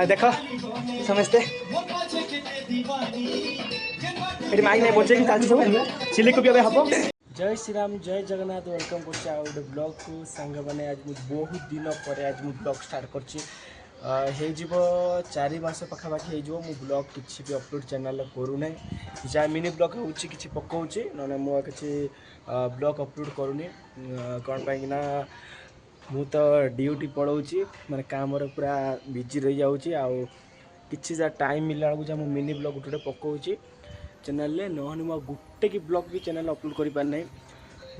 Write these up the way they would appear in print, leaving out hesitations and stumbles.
देख समस्ते ये माइक नहीं बचे चलती सब चिल्ली को भी हम। जय श्री राम जय जगन्नाथ वेलकम कर ब्लॉग को सांग मैंने आज बहुत दिन पर आज मुझे ब्लॉग स्टार्ट कर 4 मास पखापाखि हो ब्लॉग किसी भी अपलोड चैनल करूना जहाँ मिनी ब्लॉग हो कि पकाऊँचे ना मुझे किसी ब्लॉग अपलोड करूनी कौन पाइना मु तो ड्यूटी पढ़ाऊँगी माने काम पूरा बिजी रही जाऊँगी आउ किसी टाइम मिलला बेलू जहाँ मिनी ब्लॉग गोटे पकाऊँगी चैनल रे नहने मो गोटे की ब्लॉग भी चैनल अपलोड कर पार नहीं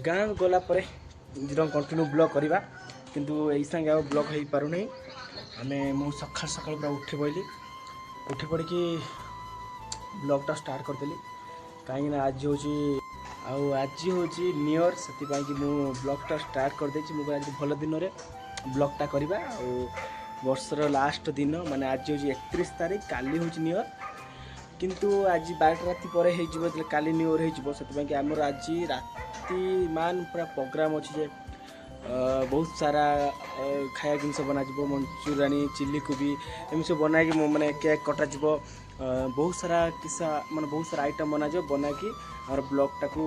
गाँव गला कंटिन्यू ब्लॉग करवा किंतु यही संगे आ ब्लॉग हो पार नहीं आमे मु सकाल सकाल पूरा उठी पड़ी उठी पड़ी ब्लॉगटा स्टार्ट करदेली कहीं आज हूँ आज हूँ न्यू इयर से ब्लॉगटा स्टार्ट करदे मुझे आज भल दिन में ब्लॉगटा करवा वर्षर लास्ट दिन माने आज हूँ 31 तारीख काली हूँ न्यू इयर किंतु आज 12 राति पर हो काली न्यू इयर हो आमर आज राति मान पूरा प्रोग्राम अच्छे बहुत सारा खाया जिनस बना मंचूरियन चिल्ली कोबी एम सब बना मैंने केक कटा बहुत सारा किसा माने बहुत सारा आइटम बना बना कि और ब्लॉगटा को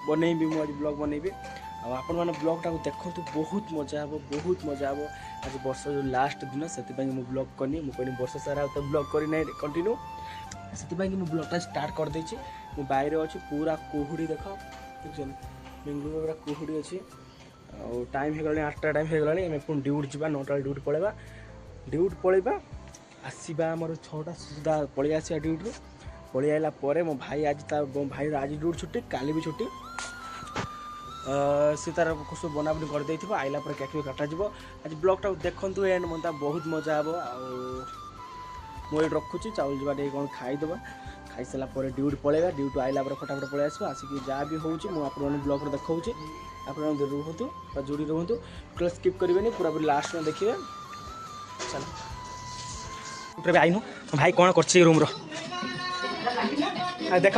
बनईबी मुझे ब्लॉग बनईबी आपण मैंने ब्लॉगटा को देखूँ बहुत मजा हे बहुत मजा हे आज वर्ष जो लास्ट दिन से मुझे ब्लॉग करनी मुझे वर्ष सारा तो ब्लॉग करना कंटिन्यू से ब्लॉगटा स्टार्ट कर देछि मु बाहर अच्छी पूरा कुहुड़ी देख देखिए बेंगलुरु पूरा कुहुड़ी अच्छी और टाइम हो गला 8टा टाइम हो गला आम पुणी ड्यूटी जावा 9टा ड्यूटी पलैबा ड्यूटी पलैबा आसवा आमर 6टा सुधा पलि आसा ड्यूटी पलि आइला परे मो भाई आज मो भाई आज ड्यूटी छुट्टी काली भी छुट्टी सी तार सब बनाबनी कर देथिबो आइला पर केक काटा जिवो आज ब्लॉगटा देखंतु एंड मनता बहुत मजा आबो मुझे रखुची चाउल जवा कौन खाईदेवा खाई सारा ड्यूटी पलैबा ड्यूटी आइला फटाफट पलि आसो आसिक जहाँ भी होची मु आपन ब्लॉग देखौची आप रुहतु जोड़ी रुहतु टोटल स्किप करेंगे पूरा पूरी लास्ट में देखिए चलो आईनु भाई कौन कर रूम रो देख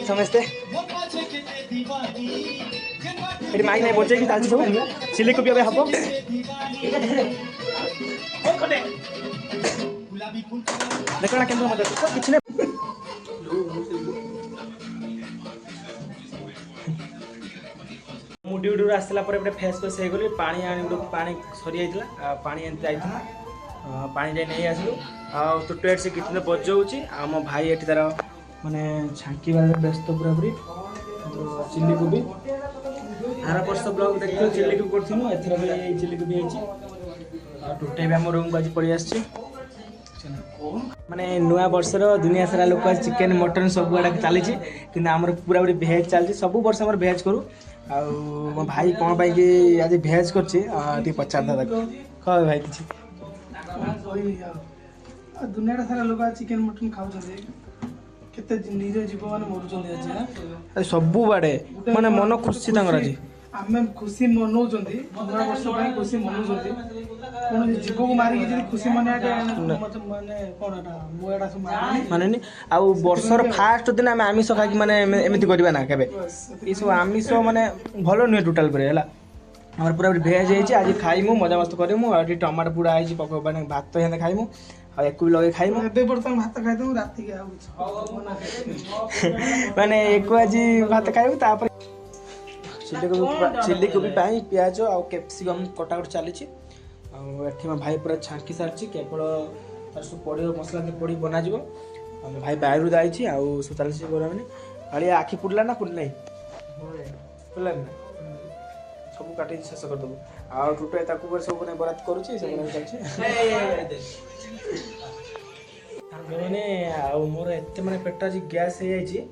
समस्ते ये माइक नहीं बचे चलती सब चिल्ली को भी हम देखना केंद्र मत किसी ड्यूटी आसला फेस फेस हो गली पानी पानी सरी जाता पानी जाता पानी जाए नहीं आसलु तो टुएट से कितने बजाऊँच आम भाई ये तार माने छांकी व्यस्त पूरा पूरी चिल्ली कोबी आर वर्ष ब्लॉग देखते चिल्ली कोबी करूँ एथर भी चिल्ली कोबी है टोटे भी आम रूम को आज पलि आस माने नुआ वर्षर दुनिया सारा लोक चिकेन मटन सब गुड़ा चली कि आम पूरा पूरी भेज चलती सब वर्ष आम भेज करूँ मो भाई कौन पाई कि आज भेज कर पचार था कह भाई किसी दुनिया सारा लोग चिकेन मटन खाऊँ केते निज जीव माने मरुचंदी आज सबु बाड़े माने मन खुशी तांगर आज आमे खुशी मनाउचंदी नया वर्ष ପାଇଁ खुशी मनाउचंदी कोन जीव को मारी कि खुशी मनाटा माने कोनटा मुएटा सब माने नि आ वर्षर फास्ट दिन आमे आमिष खाकी माने एमिति करबा ना केबे ई सब आमिष माने भलो नुए टोटल पर हैला हमर पूरा भेज जाइए आज खाइमु मजा मस्त करिमु आ टमाटर पूरा आइछि पको माने भात हेने खाइमु आ एक भी लगे खाइमु एबे बर्तन भात खाइदउ राति के आउ माने एक आज भात खाइबु तापर चिल्ली कोबी पाई प्याज आ कैप्सिकम कटाकट चली मो भाई पूरा छांकी सारी केवल सब पड़ो मसला पड़ी बना भाई बाहर जाइए आउ सब चलती बना भाई आखि पुड़ला ना पुड़ ना पुड़ला ना सब काट शेष करदेबू आ टुटे सब बरात करुच्ची मैंने मोर एत मैंने पेट आज गैस हो जाए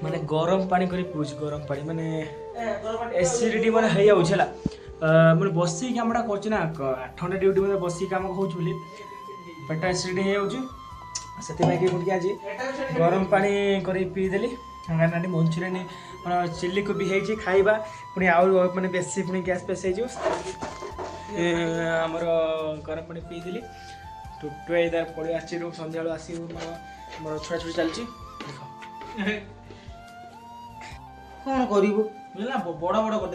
माने गरम पानी करी पीऊँ गरम पानी माने एसिडिटी माने हो जाऊला मैंने बसिक कमटा कर 8 घंटा ड्यूटी में बसिक कम हो पेट एसिडिटी हो जाए आज गरम पानी कर पीदेली ना मंचूरियन चिल्ली को भी है खाइबा पुणी आउ मैंने बेसी पुणी गैस पेस आमर गरम पानी पीदेली टुटुआ इधर पड़े आस सन्ध्या आस मोर छुआ छुड़ी चलती कौन करू बड़ बड़ कर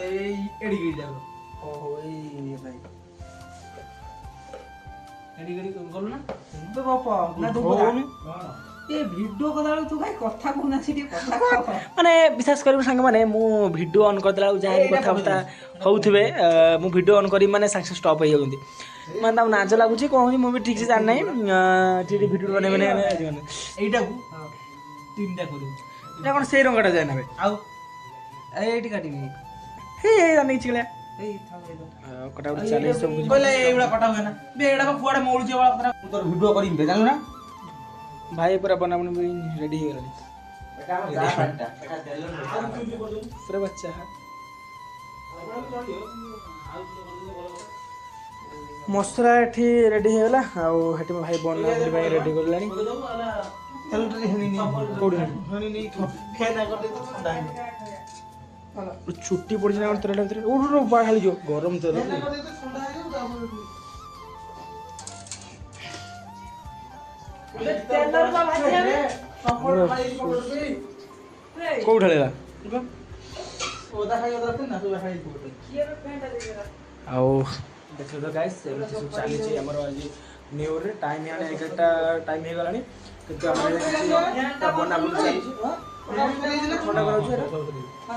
ओहो ए भाई एडी गडी गलु ना तो बापा ना तो ए वीडियो कला तू भाई कथा को ना सिटी कथा माने विश्वास करिब संग माने मु वीडियो ऑन कर देला जहा कथा बता होउथिबे मु वीडियो ऑन करी माने सक्सेस स्टॉप हो गंदी माने ता नाच लागु छी कोन मु भी ठीक से जान नै टीडी वीडियो बने बने एटा को तीनटा करू एटा कोन सेई रंगटा जाय ना बे आउ एटी काटी नी हे नहीं चिकले ए थावे कटा उठ चले सब कुछ बोले एडा कटा हुए ना बे एडा को फुआडे मोळुचे वाला कथा तोर वीडियो करी बे जानू ना भाई पूरा बनावन रेडी हो गली एटा हम जा पाटा एटा तेल पूरा बच्चा है मसला एठी रेडी हो गला आ हेटी भाई बना भाई रेडी कर लानी तेल रे हनी नी कोडी हनी नी फेना कर दे तो ठंडा है छुट्टी पड़ी ना तेरे तेरे उड़ बाहर जो गरम तेरे कोउ ढलेला ओदा खाई ओदा ना तो खाई आओ देखो तो गाइस सब चली छी हमर आज न्यू रे टाइम यानी 11टा टाइम हे गलानी किंतु हमर बना बुल चली छी छोटा करो छी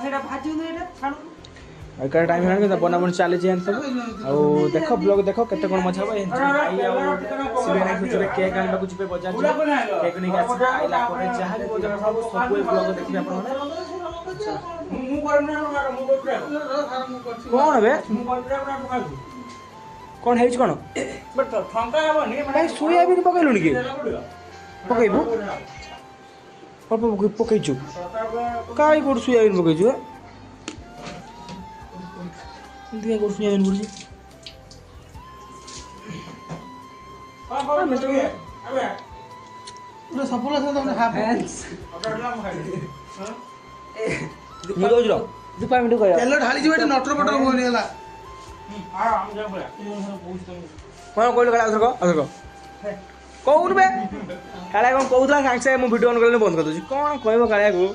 एटा भाजी ने एटा छाणु एकर टाइम है कि बना बुल चली छी हम सब आ देखो ब्लॉग देखो केते कोन मजा हो भाई आ सिबे कुछ केक आनबा कुछ पे बाजार केक नहीं आसी आइला पर जहां भी बाजार सब सब ब्लॉग देखि अपन मु करना मु कौन बे मु करना कौन है कौन बट ठंका हेबनी भाई सोयाबीन पकैलुनी के पकैबू अल्प पकैछु काई कोड सोयाबीन पकैछु दिया कोड सोयाबीन बुझी पूरा सफल আছে তো হাফ मु दोज रो 2 मिनिट कया তেল ঢালি ଯିବେ ଏଠି ନଟର ପଟର ହୋନି ହେଲା कौन कहलु काला असर कौन बे काला कौन कहूला साଙ୍ଗे साଙ୍ଗे मु वीडियो ऑन करले बंद कर दूची कौन कहबो काला को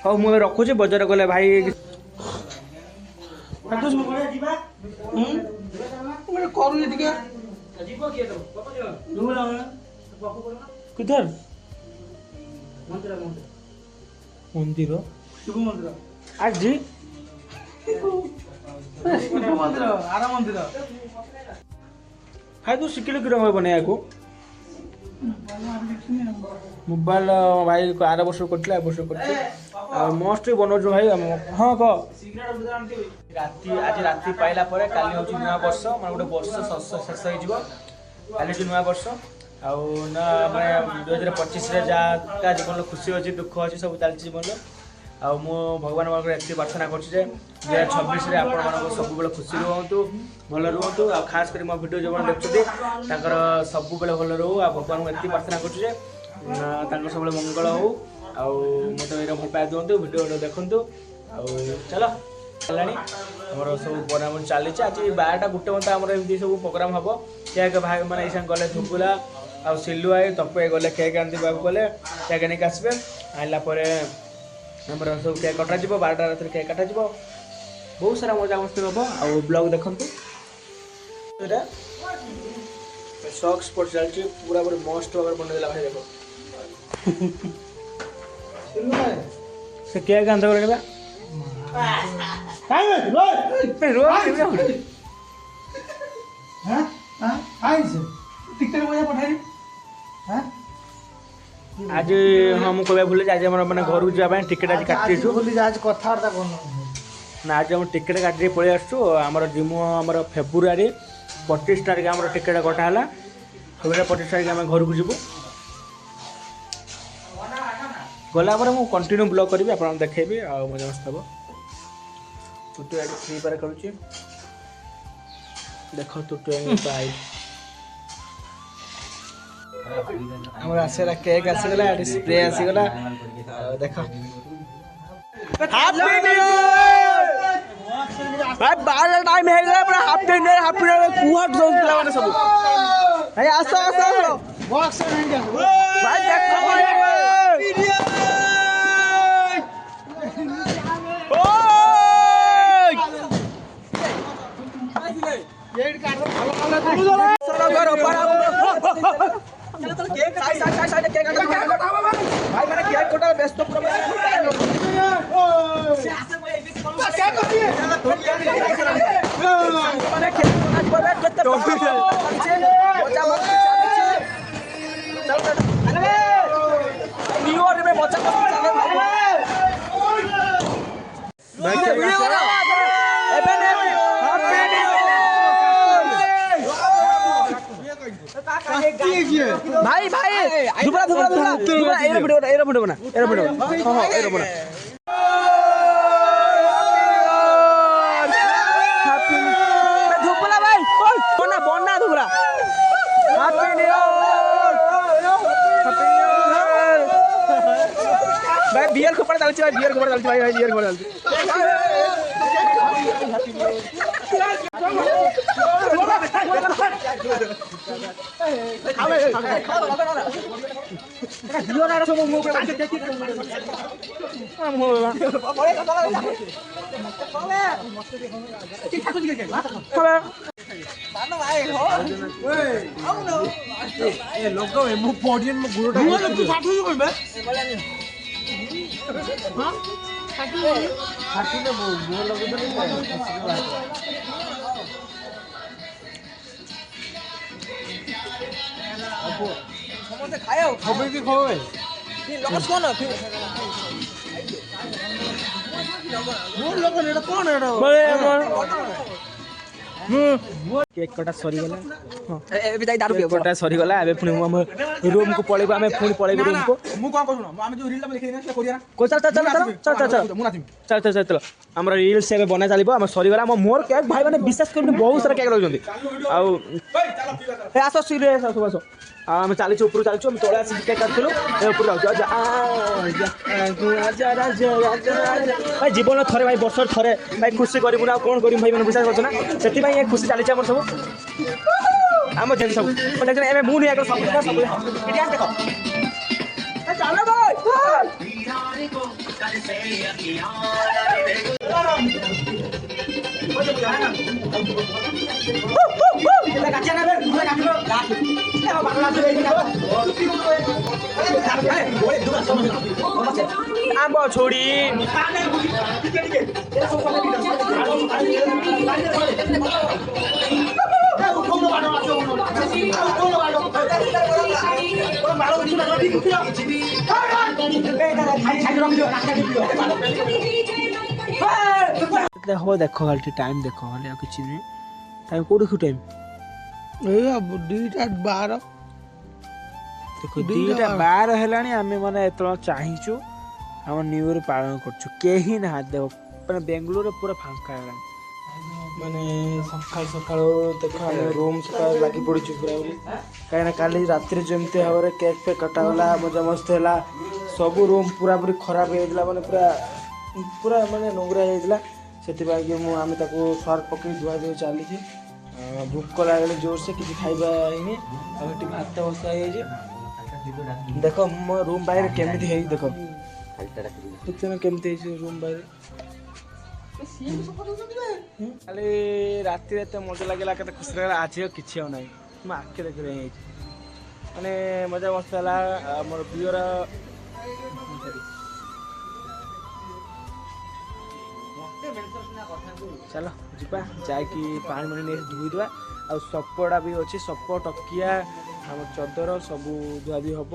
हौ मु रखुची बाजार गले भाई संतोष मु कोया जीवा मैं करू ଟିକେ जीवो के तो बापा जीवा दुला बापा कोना किधर मंदिर मंदिर शिव मंदिर आज जी शिव मंदिर आरा मंदिर भाई तू शिखिल कि रंग बनाया को मोबाइल भाई को 8 वर्ष करथिला 1 वर्ष करथि आ मोस्ट बनोज भाई हां क राती आज राती पाइला परे काली होची नया वर्ष माने गोटे वर्ष शेष हो जिवो काली जो नया वर्ष आ ना माने 2025 रे जा का जीवन खुशी होची दुख होची सब चलची जीवन आ मो भगवान मानकर एति प्रार्थना करछि जे 2026 रे आपण मानको सब बेले खुशी रहंतु भल रहंतु आ खास करी मो वीडियो जवन देखछथि ताकर सब बेले भल रहू आ भगवान को एति प्रार्थना करछि जे ताकर सब बेले मंगल हो आ मते एरा भल पाए दियंतु वीडियो देखंतु आ चलो चलानी हमर सब बनावन चली छ आज 12टा गुटे मत हमर एमदी सब प्रोग्राम हबो केक भाई माने ऐसा गले धुपुला आ सिल्लु आई तपे गले केक आंदी बाबू गले केक नहीं आसबे आइला परे हमर सब केक कटा जिवो 12टा रात केक काटा जिवो बहुत सारा मजा मस्ती हबो आ ब्लॉग देखंतु एटा सॉक्स पर चलची पूरा पूरा मस्त वगर बन देला भाई देखो से केक आंदा करे बा काय रो हां हां आइस टिकट मोया पठाई हां आज हम कहबा भूले आज हमर माने घर जा ପାଇଁ टिकट आज काटि छु भूली जा आज कथा वार्ता कोन ना आज हम टिकट काटि पळे आछू हमर जिमु हमर फेब्रुआरी 25 तारिख हमर टिकट कटा हला फेब्रुआरी 25 तारिख हम घर को जिवु गला पर मु कंटिन्यू ब्लॉग करबी आपन देखेबी आ मजा मस्त हबो टुटु एडी फ्री पर करूची देखो टुटु एंग पाई हमर आसेला केक आसीगला एडी स्प्रे आसीगला देखो हैप्पी न्यू ईयर भाई 12 टाइम हे गला पूरा हैप्पी न्यू ईयर कुहाट दोस्तला माने सब भाई आसो आसो बॉक्स नहीं जा भाई देखो वीडियो भाई भाई दुबरा दुबरा दुबरा दुबरा एरो वीडियो बना हां एरो बना धुपला भाई बना बना दुबरा हैप्पी न्यू ईयर भाई बियर को पड़ डालची भाई बियर को पड़ डालची भाई बियर को पड़ डालची केक कटा सरी गला एबे दाई दारू पियो कटा सरी गला एबे पुनी हम रूम को पळेबो हमें पुनी पळेबो रूम को मु कोन कहू हम जो रील लिखि देना कोरिया को चल चल चल चल चल मु नाथिम चल चल चल हमरा रील से बना चलिबो हम सरी गला मोर केक भाई माने विश्वास करनी बहुत सारा केक रहउजंदी आ ए आसो सीरियस आसो आसो हम चालीच ऊपर चालीच हम तोला से केक काटलु ए ऊपर जाउ भाई जीवन थरे भाई वर्ष थरे भाई खुशी करिबु ना कोन करिम भाई माने विश्वास करछ ना सेति भाई खुशी चालीच हमर सब हम जेन सब मतलब एमे मु नहीं आकर सब इतिहास देखो ए चलो भाई आंबो छोड़ी देखो देखो खाली टाइम देखो खाली किसी नहीं टाइम को देखो टाइम दुईटा 12 देखो 2:12 हेलानी आमे माने एतलो चाहिचु हम न्यू ईयर पालन करछु केही ना देखो माने बेंगलुरु रे पूरा फांका हेलानी माने सकाळ सकाळ देखो हम रूम सकाळ लागी पड़छु पूरा काहे ना काली रात्रि जेमते हवरे केक पे कटा होला मजा मस्त होला सब रूम पूरा पूरी खराब हेइला माने पूरा माने नोंगरा हेइला सेति बाई के मु आमे ताको सर्फ पकई धुआ दे चाली छी भूख को लागले जोर से किसी खाइबा हिनी अब टी भात बसा हे देखो मो रूम बाहर केमिति हे देखो कितना केमिति हे रूम बाहर खाली राति रे तो मजा लागला केते खुश लागला आज किछि हो नाही म आखे देख रे माने मजा मस्त होला मोर बियर चलो जीपा जाकि पानी मानी नहीं धोई देवा आ सपड़ा भी अच्छे सप टकिया आम चदर सब धुआ धुई हम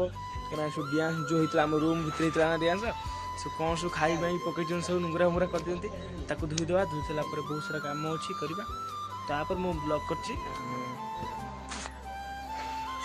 कहीं सब डांस जो होता है रूम भितर होता ना डांस से कौन सब खाई पकई सब नुंगरा मुंगरा कर दिखती धोई देवा धोई सारा बहुत सारा कम अच्छी करवा तापर मु ब्लॉग कर